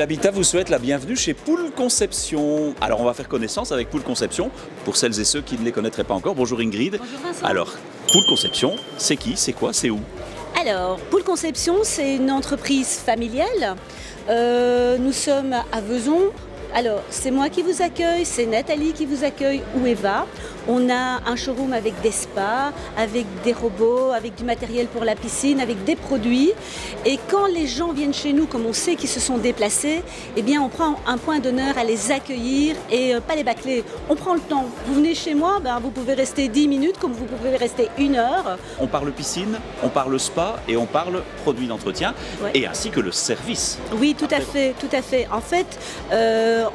Habitat vous souhaite la bienvenue chez Poule Conception. Alors on va faire connaissance avec Poule Conception pour celles et ceux qui ne les connaîtraient pas encore. Bonjour Ingrid. Bonjour Vincent. Alors, Poule Conception, c'est qui, c'est quoi, c'est où? Alors, Poule Conception, c'est une entreprise familiale. Nous sommes à Vezon. Alors, c'est moi qui vous accueille, c'est Nathalie qui vous accueille ou Eva. On a un showroom avec des spas, avec des robots, avec du matériel pour la piscine, avec des produits. Et quand les gens viennent chez nous, comme on sait qu'ils se sont déplacés, eh bien, on prend un point d'honneur à les accueillir et pas les bâcler. On prend le temps. Vous venez chez moi, vous pouvez rester 10 minutes comme vous pouvez rester 1 heure. On parle piscine, on parle spa et on parle produits d'entretien, Ouais. et ainsi que le service. Oui, tout à fait, tout à fait. En fait,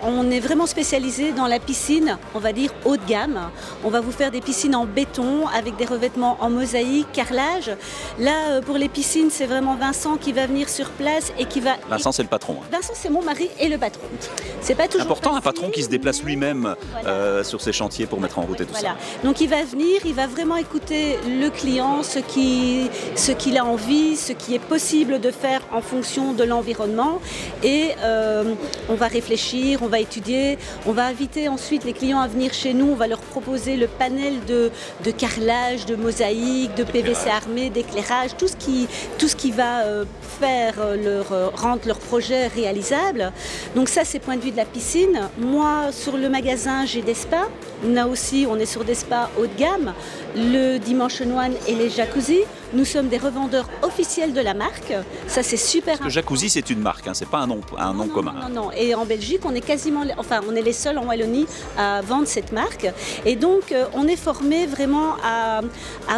on est vraiment spécialisé dans la piscine, on va dire haut de gamme. On va vous faire des piscines en béton avec des revêtements en mosaïque, carrelage. Là, pour les piscines, c'est vraiment Vincent qui va venir sur place et qui va... Vincent, c'est le patron. Hein. Vincent, c'est mon mari et le patron. C'est pas toujours Important, un facile, patron qui se déplace lui-même Voilà. sur ses chantiers pour mettre en route et tout Voilà. ça. Donc il va venir, il va vraiment écouter le client, ce qu'il a envie, ce qui est possible de faire en fonction de l'environnement. Et on va réfléchir, on va étudier, on va inviter ensuite les clients à venir chez nous, on va leur proposer le panel de carrelage, de mosaïque, de PVC armé, d'éclairage, tout ce qui va rendre leur projet réalisable. Donc ça, c'est point de vue de la piscine. Moi, sur le magasin, j'ai des spas. On est sur des spas haut de gamme, le Dimension One et les jacuzzi. Nous sommes des revendeurs officiels de la marque. Ça, c'est super. Le jacuzzi, c'est une marque, hein, c'est pas un nom commun. Non. Et en Belgique, on est les seuls en Wallonie à vendre cette marque. Et donc, on est formé vraiment à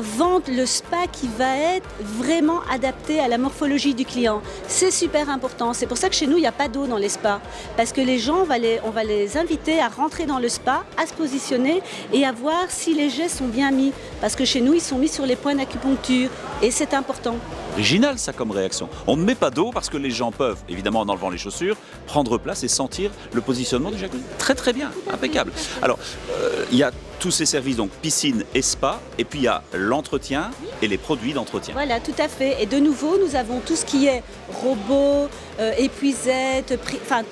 vendre le spa qui va être vraiment adapté à la morphologie du client. C'est super important. C'est pour ça que chez nous, il n'y a pas d'eau dans les spas. Parce que les gens, on va les inviter à rentrer dans le spa, à se positionner et à voir si les jets sont bien mis. Parce que chez nous, ils sont mis sur les points d'acupuncture. Et c'est important. Original ça comme réaction. On ne met pas d'eau parce que les gens peuvent, évidemment en enlevant les chaussures, prendre place et sentir le positionnement du jacuzzi. Très très bien, impeccable. Alors, il y a tous ces services, donc piscine et spa, et puis il y a l'entretien et les produits d'entretien. Voilà, tout à fait. Et de nouveau, nous avons tout ce qui est robot, épuisette,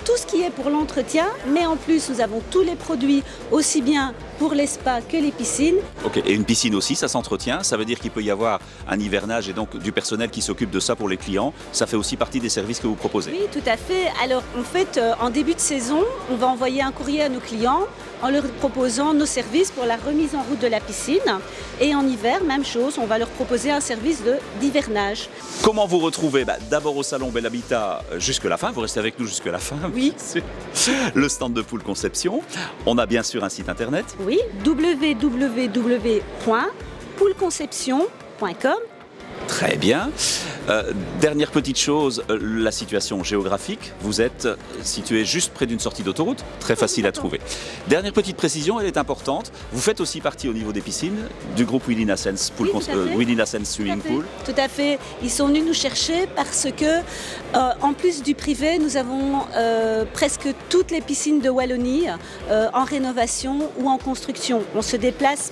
tout ce qui est pour l'entretien. Mais en plus, nous avons tous les produits, aussi bien pour les spas que les piscines. Ok, et une piscine aussi, ça s'entretient. Ça veut dire qu'il peut y avoir un hivernage et donc du personnel qui s'occupe de ça pour les clients. Ça fait aussi partie des services que vous proposez. Oui, tout à fait. Alors, en fait, en début de saison, on va envoyer un courrier à nos clients en leur proposant nos services pour la remise en route de la piscine. Et en hiver, même chose, on va leur proposer un service d'hivernage. Comment vous retrouvez? D'abord au salon Bel Habitat jusque la fin. Vous restez avec nous jusque la fin. Oui. Le stand de Poule Conception. On a bien sûr un site internet. Oui, www.pouleconception.com. Très bien. Dernière petite chose, la situation géographique. Vous êtes situé juste près d'une sortie d'autoroute, très facile à trouver. Dernière petite précision, elle est importante. Vous faites aussi partie au niveau des piscines du groupe Willy Nassens Swimming Pool. Tout à fait. Ils sont venus nous chercher parce que, en plus du privé, nous avons presque toutes les piscines de Wallonie en rénovation ou en construction. On se déplace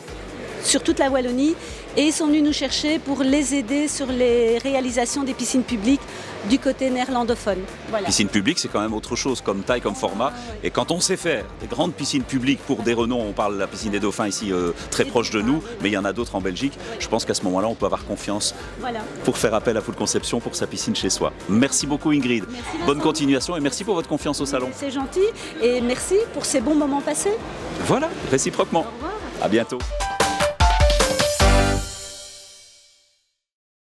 sur toute la Wallonie et ils sont venus nous chercher pour les aider sur les réalisations des piscines publiques du côté néerlandophone. Voilà. Piscine publique, c'est quand même autre chose comme taille, comme format. Et quand on sait faire des grandes piscines publiques pour des renoms, on parle de la piscine des Dauphins ici très proche de nous, mais il y en a d'autres en Belgique. Je pense qu'à ce moment-là, on peut avoir confiance pour faire appel à Poule Conception pour sa piscine chez soi. Merci beaucoup Ingrid. Merci, bonne continuation et merci pour votre confiance au salon. C'est gentil et merci pour ces bons moments passés. Voilà, réciproquement. Au revoir. À bientôt.